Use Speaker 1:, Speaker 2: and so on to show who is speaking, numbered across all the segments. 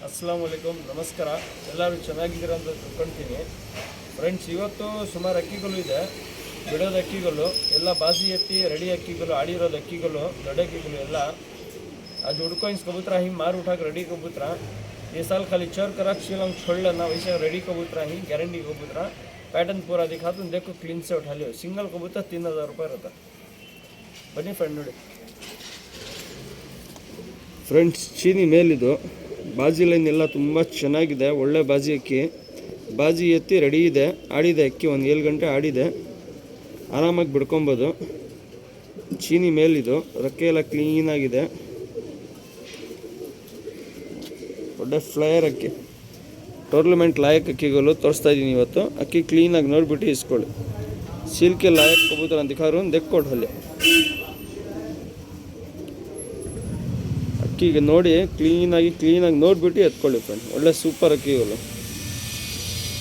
Speaker 1: ಅಸ್ಸಲಾಮು ಅಲೈಕುಮ್, ನಮಸ್ಕಾರ. ಎಲ್ಲರೂ ಚೆನ್ನಾಗಿದ್ದೀರ ಅಂತ ತಿಳ್ಕೊಳ್ತೀನಿ. ಫ್ರೆಂಡ್ಸ್, ಇವತ್ತು ಸುಮಾರು ಅಕ್ಕಿಗಳು ಇದೆ. ಬಿಡೋದು ಅಕ್ಕಿಗಳು ಎಲ್ಲ ಬಾಸಿ ಎತ್ತಿ ರೆಡಿ ಅಕ್ಕಿಗಳು, ಆಡಿರೋದು ಅಕ್ಕಿಗಳು, ದೊಡ್ಡ ಅಕ್ಕಿಗಳು ಎಲ್ಲ आज उड़कोइंस कबूतरा ही मार उठा रेडी कबूतरा. ये साल खाली चोर कराक शिलंग छोड़ लेना वैसे रेडी कबूतरा ही गारंटी कबूतरा. पैटर्न पूरा दिखा दूँ, देखो क्लीन से उठा लियो. सिंगल कबूतर 3000 रुपये रहता. बनी फ्रेंड ನೋಡಿ ಫ್ರೆಂಡ್ಸ್, ಚೀನಿ ಮೇಲಿದು ಬಾಜಿ ಲೈನ್ ಎಲ್ಲ ತುಂಬ ಚೆನ್ನಾಗಿದೆ. ಒಳ್ಳೆ ಬಾಜಿ ಅಕ್ಕಿ, ಬಾಜಿ ಎತ್ತಿ ರೆಡಿ ಇದೆ. ಆಡಿದೆ ಅಕ್ಕಿ, ಒಂದು 7 ಗಂಟೆ ಆಡಿದೆ. ಆರಾಮಾಗಿ ಬಿಡ್ಕೊಬೋದು. ಚೀನಿ ಮೇಲಿದು ರೆಕ್ಕೆ ಎಲ್ಲ ಕ್ಲೀನಾಗಿದೆ. ಒಳ್ಳೆ ಫ್ಲೈಯರ್ ಅಕ್ಕಿ, ಟೋರ್ನಮೆಂಟ್ ಲಾಯಕ್ ಅಕ್ಕಿಗಳು ತೋರಿಸ್ತಾ ಇದ್ದೀನಿ ಇವತ್ತು. ಅಕ್ಕಿ ಕ್ಲೀನಾಗಿ ನೋಡಿಬಿಟ್ಟು ಇಸ್ಕೊಳ್ಳಿ. ಸಿಲ್ಕೆ ಲಾಯಕ್ ಕಬೂತರ ಅಂತ ದಿಖಾರು ದೇख ಕೊಟ್ಟು ಅಲ್ಲಿ ಅಕ್ಕಿಗೆ ನೋಡಿ ಕ್ಲೀನಾಗಿ ನೋಡಿಬಿಟ್ಟು ಎತ್ಕೊಳ್ಳಿ ಫ್ರೆಂಡ್. ಒಳ್ಳೆ ಸೂಪರ್ ಅಕ್ಕಿಗಳು.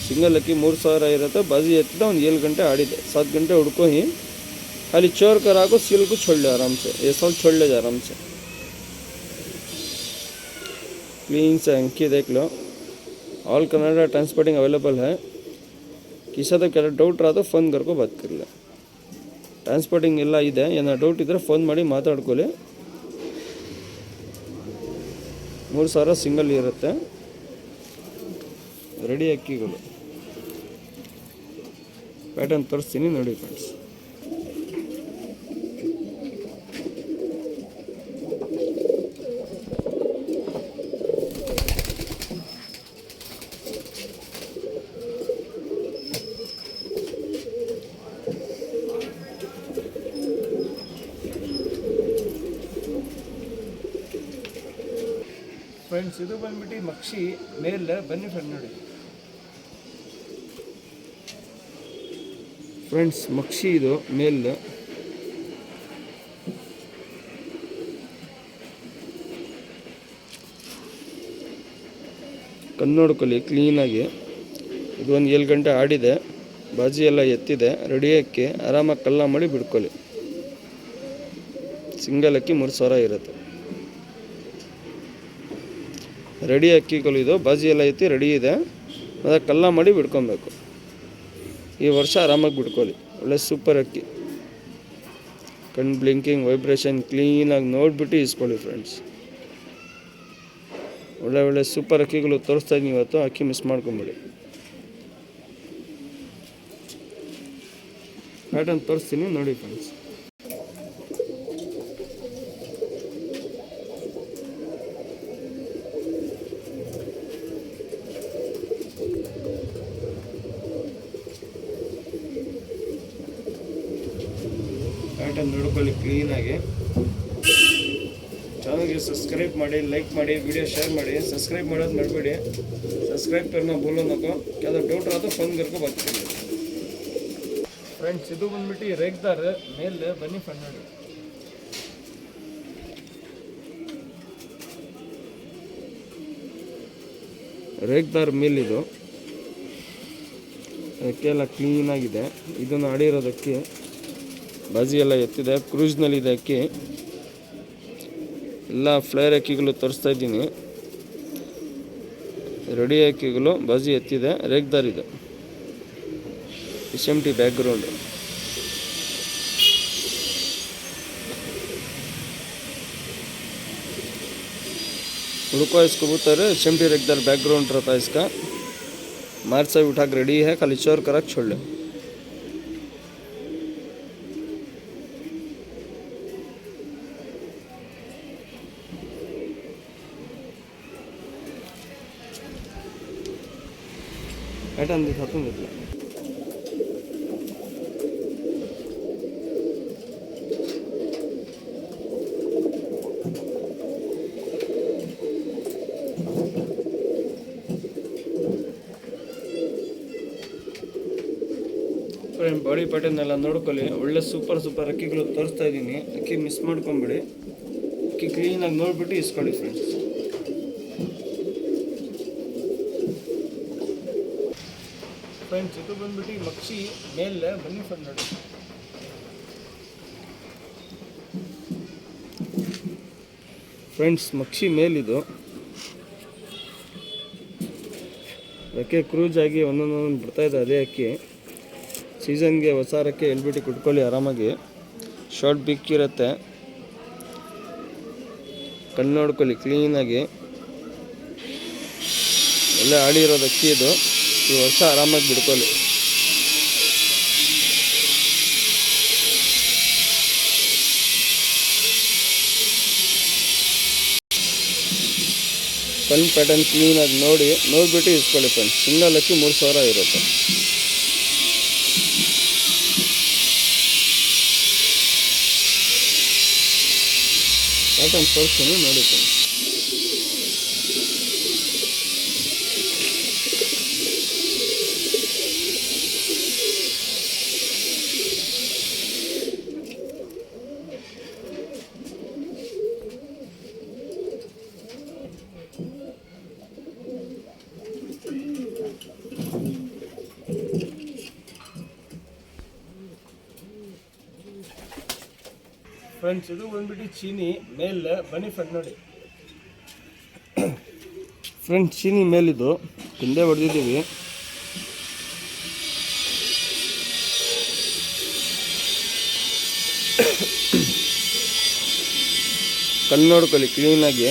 Speaker 1: ಸಿಂಗಲ್ ಅಕ್ಕಿ 3000 ಇರುತ್ತೆ. ಬಾಜಿ ಎತ್ತಿದ ಒಂದು 7 घंटे आड़िदे. 7 घंटे उड़को ही खाली चोर कराको सिल को छोड़ ले आराम से. ये साल छोड़ ले जा आराम से. क्लीन से अंकी देख लो. ऑल कनाडा ट्रांसपोर्टिंग अवेलेबल है. किसी तो क्या डाउट रहा तो फ़ोन करको बात कर ले. ट्रांसपोर्टिंग ಎಲ್ಲ ಇದೆ. ಏನಾದ್ರು ಡೌಟ್ ಇದ್ದರೆ ಫೋನ್ ಮಾಡಿ ಮಾತಾಡ್ಕೊಳ್ಳಿ. 3000 ಸಿಂಗಲ್ ಇರುತ್ತೆ. ರೆಡಿ ಅಕ್ಕಿಗಳು ಪ್ಯಾಟರ್ನ್ ತೋರಿಸ್ತೀನಿ ನೋಡಿ ಫ್ರೆಂಡ್ಸ್. ಫ್ರೆಂಡ್ಸ್, ಇದು ಬಂದ್ಬಿಟ್ಟು ಮಕ್ಷಿ ಮೇಲ್. ಬನ್ನಿ ಫ್ರೆಂಡ್ ನೋಡಿ ಫ್ರೆಂಡ್ಸ್, ಮಕ್ಷಿ ಇದು ಮೇಲ್. ಕನ್ನೋಡ್ಕೊಳ್ಳಿ ಕ್ಲೀನಾಗಿ. ಇದು ಒಂದು 7 ಗಂಟೆ ಆಡಿದೆ. ಬಾಜಿ ಎಲ್ಲ ಎತ್ತಿದೆ. ರೆಡಿ ಅಕ್ಕಿ, ಆರಾಮಾಗಿ ಕಲ್ಲ ಮಾಡಿ ಬಿಡ್ಕೊಳ್ಳಿ. ಸಿಂಗಲ್ ಅಕ್ಕಿ 3000 ಇರುತ್ತೆ. ರೆಡಿ ಅಕ್ಕಿಗಳು ಇದು. ಬಾಜಿ ಎಲ್ಲ ಎತ್ತಿ ರೆಡಿ ಇದೆ. ಮತ್ತು ಕಲ್ಲ ಮಾಡಿ ಬಿಡ್ಕೊಬೇಕು. ಈ ವರ್ಷ ಆರಾಮಾಗಿ ಬಿಡ್ಕೊಳ್ಳಿ. ಒಳ್ಳೆ ಸೂಪರ್ ಅಕ್ಕಿ. ಕಣ್ ಬ್ಲಿಂಕಿಂಗ್, ವೈಬ್ರೇಷನ್ ಕ್ಲೀನಾಗಿ ನೋಡಿಬಿಟ್ಟು ಇಸ್ಕೊಳ್ಳಿ ಫ್ರೆಂಡ್ಸ್. ಒಳ್ಳೆ ಸೂಪರ್ ಅಕ್ಕಿಗಳು ತೋರಿಸ್ತಾ ಇದ್ದೀನಿ ಇವತ್ತು. ಅಕ್ಕಿ ಮಿಸ್ ಮಾಡ್ಕೊಂಬಿಡಿ. ಪ್ಯಾಟರ್ನ್ ತೋರಿಸ್ತೀನಿ ನೋಡಿ ಫ್ರೆಂಡ್ಸ್. ಪ್ಯಾಟರ್ನ್ ನೋಡ್ಕೊಳ್ಳಿ ಕ್ಲೀನಾಗಿ. ಚಾನಲ್ಗೆ ಸಬ್ಸ್ಕ್ರೈಬ್ ಮಾಡಿ, ಲೈಕ್ ಮಾಡಿ, ವಿಡಿಯೋ ಶೇರ್ ಮಾಡಿ. सब्सक्राइब ಮಾಡೋದು ಮರಿಬೇಡಿ. सब्सक्राइब करना बोलो नको. क्या डाउट रहा तो फोन करके बात करिए ಫ್ರೆಂಡ್ಸ್. ಇದು ಬಂದ್ಬಿಟ್ಟು ರೇಗ್ದಾರ್ ಮೇಲ್. ಬನ್ನಿ ಫ್ರೆಂಡ್ ನೋಡಿ. ರೇಗ್ದಾರ್ ಮೇಲ್ ಇದು. ಅಕ್ಕಿ ಎಲ್ಲ ಕ್ಲೀನಾಗಿದೆ. ಇದನ್ನು ಆಡಿರೋದಕ್ಕೆ ಬಾಜಿ ಎಲ್ಲ ಎತ್ತಿದೆ. ಕ್ರೂಸ್ನಲ್ಲಿದೆ ಅಕ್ಕಿ ಎಲ್ಲ. ಫ್ಲೇರ್ ಅಕ್ಕಿಗಳು ತೋರಿಸ್ತಾ ಇದ್ದೀನಿ. ರೆಡಿ ಅಕ್ಕಿಗಳು, ಬಾಜಿ ಎತ್ತಿದೆ. ರೇಗ್ದಾರ್ ಇದೆ. SMT background. उड़को इस कबूतर SMT रेगदार बैकग्राउंड रहता है इसका. मार्च से उठा के रेडी है. खाली चोर करक छोड़ ले. पैटर्न दिखाता हूँ. ಬಾಡಿ ಪ್ಯಾಟರ್ನ್ ಎಲ್ಲ ನೋಡ್ಕೊಳ್ಳಿ. ಒಳ್ಳೆ ಸೂಪರ್ ಅಕ್ಕಿಗಳು ತೋರಿಸ್ತಾ ಇದ್ದೀನಿ. ಅಕ್ಕಿ ಮಿಸ್ ಮಾಡ್ಕೊಂಬಿಡಿ. ಅಕ್ಕಿ ಕ್ಲೀನಾಗಿ ನೋಡಿಬಿಟ್ಟು ಇಸ್ಕೊಳ್ಳಿ ಫ್ರೆಂಡ್ಸ್. ಫ್ರೆಂಡ್ಸ್, ಇದು ಬಂದ್ಬಿಟ್ಟು ಮಕ್ಷಿ ಮೇಲ್. ಬನ್ನಿ ಫ್ರೆಂಡ್ ನೋಡಿ. ಫ್ರೆಂಡ್ಸ್, ಮಕ್ಷಿ ಮೇಲಿದು ರೆಕ್ಕೆ ಕ್ರೂಜ್ ಆಗಿ ಒಂದೊಂದೊಂದು ಬಿಡ್ತಾಯಿದೆ ಅದೇ ಅಕ್ಕಿ. ಸೀಸನ್ಗೆ ಹೊಸ ರೆಕ್ಕೆ ಎಲ್ಬಿಟ್ಟು ಕುಟ್ಕೊಳ್ಳಿ ಆರಾಮಾಗಿ. ಶಾರ್ಟ್ ಬಿಕ್ ಇರುತ್ತೆ, ಕಣ್ಣು ನೋಡ್ಕೊಳ್ಳಿ ಕ್ಲೀನಾಗಿ. ಒಳ್ಳೆ ಆಡಿರೋದು ಅಕ್ಕಿ ಇದು. ಈ ವರ್ಷ ಆರಾಮಾಗಿ ಬಿಡ್ಕೊಳ್ಳಿ. ಕಣ್ಣು ಪ್ಯಾಟರ್ನ್ ಕ್ಲೀನಾಗಿ ನೋಡಿಬಿಟ್ಟು ಇಸ್ಕೊಳ್ಳಿ ಫ್ರೆಂಡ್ಸ್. ಸಿಂಗಲ್ ಅಕ್ಕಿ 3000 ಇರುತ್ತೆ. ಪ್ಯಾಟರ್ನ್ ತೋರಿಸ್ತೀನಿ ನೋಡಿ ಫ್ರೆಂಡ್ಸ್. ಫ್ರೆಂಡ್ಸ್ ಇದು ಬಂದ್ಬಿಟ್ಟು ಚೀನಿ ಮೇಲ್ ಬನ್ನಿ ಫ್ರೆಂಡ್ ನೋಡಿ ಫ್ರೆಂಡ್ಸ್. ಚೀನಿ ಮೇಲಿದು ಹಿಂದೆ ಹೊಡೆದಿದ್ದೀವಿ. ಕಣ್ಣು ನೋಡ್ಕೊಳ್ಳಿ ಕ್ಲೀನಾಗಿ.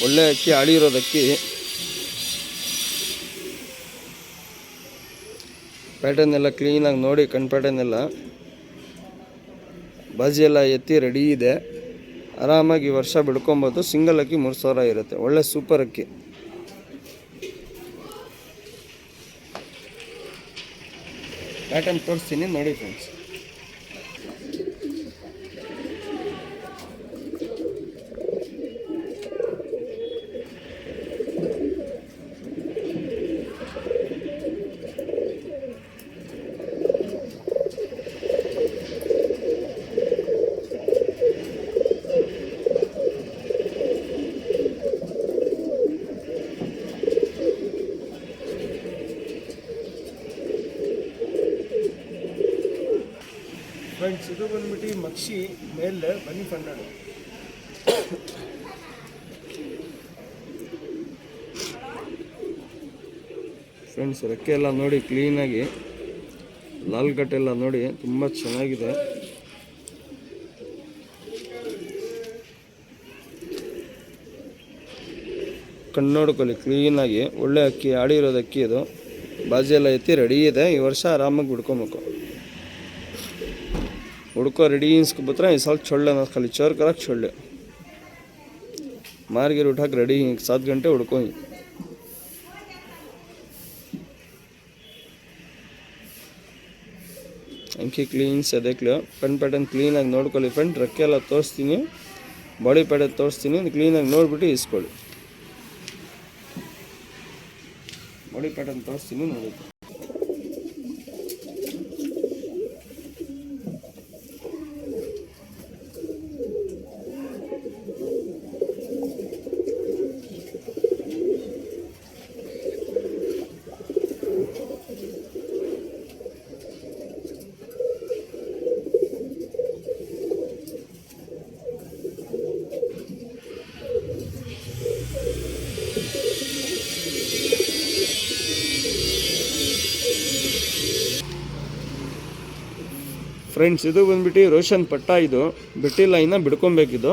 Speaker 1: ಒಳ್ಳೆ ಅಕ್ಕಿ, ಆಡಿರೋದಕ್ಕಿ. ಪ್ಯಾಟರ್ನ್ ಎಲ್ಲ ಕ್ಲೀನಾಗಿ ನೋಡಿ. ಕಣ್ಣು ಪ್ಯಾಟರ್ನ್ ಎಲ್ಲ ಬಾಜಿ ಎಲ್ಲ ಎತ್ತಿ ರೆಡಿ ಇದೆ. ಆರಾಮಾಗಿ ವರ್ಷ ಬಿಡ್ಕೊಬೋದು. ಸಿಂಗಲ್ ಅಕ್ಕಿ 3000 ಇರುತ್ತೆ. ಒಳ್ಳೆ ಸೂಪರ್ ಅಕ್ಕಿ. ಪ್ಯಾಟರ್ನ್ ತೋರಿಸ್ತೀನಿ ನೋಡಿ ಫ್ರೆಂಡ್ಸ್. ಫ್ರೆಂಡ್ಸ್ ಇದು ಬಂದ್ಬಿಟ್ಟು ಮಕ್ಷಿ ಮೇಲೆ ಬನ್ನಿ ಫ್ರೆಂಡ್ ನೋಡಿ. ಫ್ರೆಂಡ್ಸ್ ರೆಕ್ಕೆ ಎಲ್ಲ ನೋಡಿ ಕ್ಲೀನಾಗಿ. ಲಾಲ್ ಕಟ್ ಎಲ್ಲ ನೋಡಿ ತುಂಬ ಚೆನ್ನಾಗಿದೆ. ಕಣ್ಣು ನೋಡ್ಕೊಳ್ಳಿ ಕ್ಲೀನಾಗಿ. ಒಳ್ಳೆ ಅಕ್ಕಿ, ಆಡಿರೋದು ಅಕ್ಕಿ ಇದು. ಬಾಜಿ ಎಲ್ಲ ಎತ್ತಿ ರೆಡಿ ಇದೆ. ಈ ವರ್ಷ ಆರಾಮಾಗಿ ಬಿಡ್ಕೊಬೇಕು. ಹುಡ್ಕೋ ರೆಡಿ ಇನ್ಸ್ಕೊಬತ್ತರ ಈ ಸಾಲ छोड़ लेना खाली चोर करक छोड़ ले मार गिर उठा के रेडी 7 घंटे हुड़को ही अंकी क्लीन से देख लो. कण पैटर्न क्लीन आगे नोडकोळ्ळि फ्रेंड. रेक्के ಎಲ್ಲ ತೋರಿಸ್ತೀನಿ, ಬಾಡಿ ಪ್ಯಾಟರ್ನ್ ತೋರಿಸ್ತೀನಿ. ಕ್ಲೀನ್ ಆಗಿ ನೋಡ್ಬಿಟ್ಟು ಇಸ್ಕೊಳ್ಳಿ. ಬಾಡಿ ಪ್ಯಾಟರ್ನ್ ತೋರಿಸ್ತೀನಿ ನೋಡಿ. ಫ್ರೆಂಡ್ಸ್ ಇದು ಬಂದ್ಬಿಟ್ಟು ರೋಷನ್ ಪಟ್ಟ. ಇದು ಬಿಟ್ಟಿಲ್ಲ, ಇನ್ನು ಬಿಡ್ಕೊಬೇಕಿದು.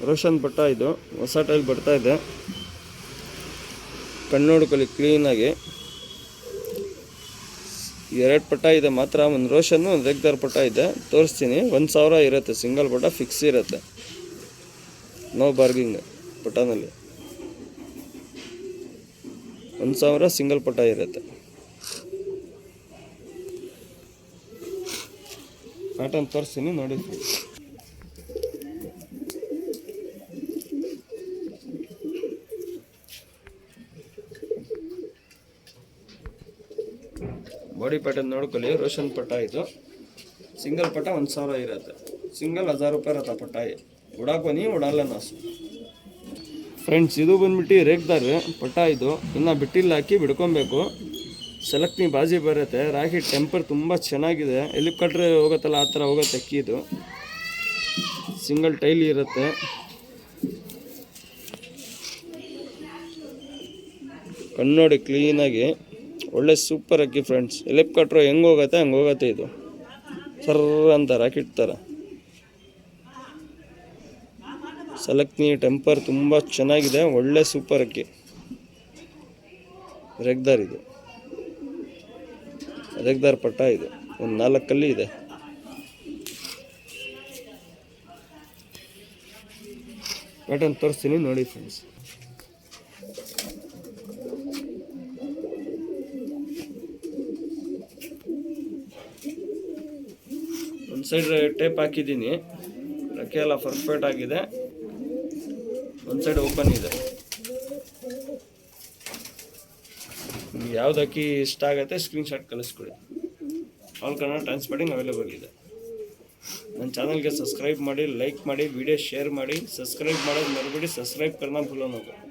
Speaker 1: ರೋಷನ್ ಪಟ್ಟ ಇದು ಹೊಸ ಟೈಲ್ ಬರ್ತಾ ಇದೆ. ಕಣ್ಣು ನೋಡ್ಕೊಳ್ಳಿ ಕ್ಲೀನಾಗಿ. 2 ಪಟ್ಟ ಇದೆ ಮಾತ್ರ. ಒಂದು ರೋಷನ್ನು, ಒಂದು ರೆಗ್ದಾರ್ ಪಟ್ಟ ಇದೆ. ತೋರಿಸ್ತೀನಿ. 1000 ಇರುತ್ತೆ. ಸಿಂಗಲ್ ಪಟ್ಟ ಫಿಕ್ಸ್ ಇರುತ್ತೆ. ನೋ ಬಾರ್ಗಿಂಗ್ ಪಟ್ಟನಲ್ಲಿ 1000 ಸಿಂಗಲ್ ಪಟ್ಟ ಇರುತ್ತೆ. ಪ್ಯಾಟರ್ನ್ ತೋರಿಸ್ತೀನಿ ನೋಡಿ. ಬಾಡಿ ಪ್ಯಾಟರ್ನ್ ನೋಡ್ಕೊಳ್ಳಿ. ರೋಷನ್ ಪಟ್ಟ ಇದು. ಸಿಂಗಲ್ ಪಟ್ಟ 1000 ಇರುತ್ತೆ. ಸಿಂಗಲ್ 1000 ರೂಪಾಯಿ ಇರುತ್ತೆ ಪಟ್ಟ. ಉಡಾಕೋನಿ ಉಡಲ್ಲ ನಾಸು. ಫ್ರೆಂಡ್ಸ್ ಇದು ಬಂದ್ಬಿಟ್ಟು ರೇಗ್ದಾರ್ ಪಟ್ಟ. ಇದು ಇನ್ನು ಬಿಟ್ಟಿಲ್ಲ, ಹಾಕಿ ಬಿಡ್ಕೊಬೇಕು. ಸೆಲೆಕ್ಟ್ನಿ ಬಾಜಿ ಬರುತ್ತೆ. ರಾಕಿ ಟೆಂಪರ್ ತುಂಬ ಚೆನ್ನಾಗಿದೆ. ಎಲ್ಲಿ ಕಟ್ರೆ ಹೋಗುತ್ತಲ್ಲ ಆ ಥರ ಹೋಗುತ್ತೆ ಅಕ್ಕಿ ಇದು. ಸಿಂಗಲ್ ಟೈಲ್ ಇರುತ್ತೆ. ಕಣ್ಣೋಡಿ ಕ್ಲೀನಾಗಿ, ಒಳ್ಳೆ ಸೂಪರ್ ಅಕ್ಕಿ ಫ್ರೆಂಡ್ಸ್. ಎಲೆಪ್ ಕಟ್ರೋ ಹೆಂಗೆ ಹೋಗುತ್ತೆ ಹಂಗೆ ಹೋಗುತ್ತೆ. ಇದು ಸರ್ರ ಅಂತ ರಾಕೆಟ್ ಥರ. ಸಲಕ್ನಿ ಟೆಂಪರ್ ತುಂಬ ಚೆನ್ನಾಗಿದೆ, ಒಳ್ಳೆ ಸೂಪರ್ ಅಕ್ಕಿ. ರೆಗ್ದಾರ್ ಇದು, ರೆಗ್ದಾರ್ ಪಟ್ಟ ಇದು, ಒಂದು 4 ಕಲ್ಲಿ ಇದೆ. ಪ್ಯಾಟರ್ನ್ ತೋರಿಸ್ತೀನಿ ನೋಡಿ ಫ್ರೆಂಡ್ಸ್. ಒಂದು ಸೈಡ್ ಟೇಪ್ ಹಾಕಿದ್ದೀನಿ, ರೆಕ್ಕೆ ಎಲ್ಲ ಪರ್ಫೆಕ್ಟ್ ಆಗಿದೆ. ಒಂದು ಸೈಡ್ ಓಪನ್ ಇದೆ. ಯಾವ್ದು ಅಕ್ಕಿ ಇಷ್ಟ ಆಗುತ್ತೆ ಸ್ಕ್ರೀನ್ಶಾಟ್ ಕಳಿಸ್ಕೊಡಿ. ಆಲ್ ಕನ್ನಡ ಟ್ರಾನ್ಸ್ಪೋರ್ಟಿಂಗ್ ಅವೈಲೇಬಲ್ ಇದೆ. ನನ್ನ ಚಾನಲ್ಗೆ ಸಬ್ಸ್ಕ್ರೈಬ್ ಮಾಡಿ, ಲೈಕ್ ಮಾಡಿ, ವಿಡಿಯೋ ಶೇರ್ ಮಾಡಿ. ಸಬ್ಸ್ಕ್ರೈಬ್ ಮಾಡೋದು ಮರಿಬೇಡಿ. ಸಬ್ಸ್ಕ್ರೈಬ್ करना भूलो ना.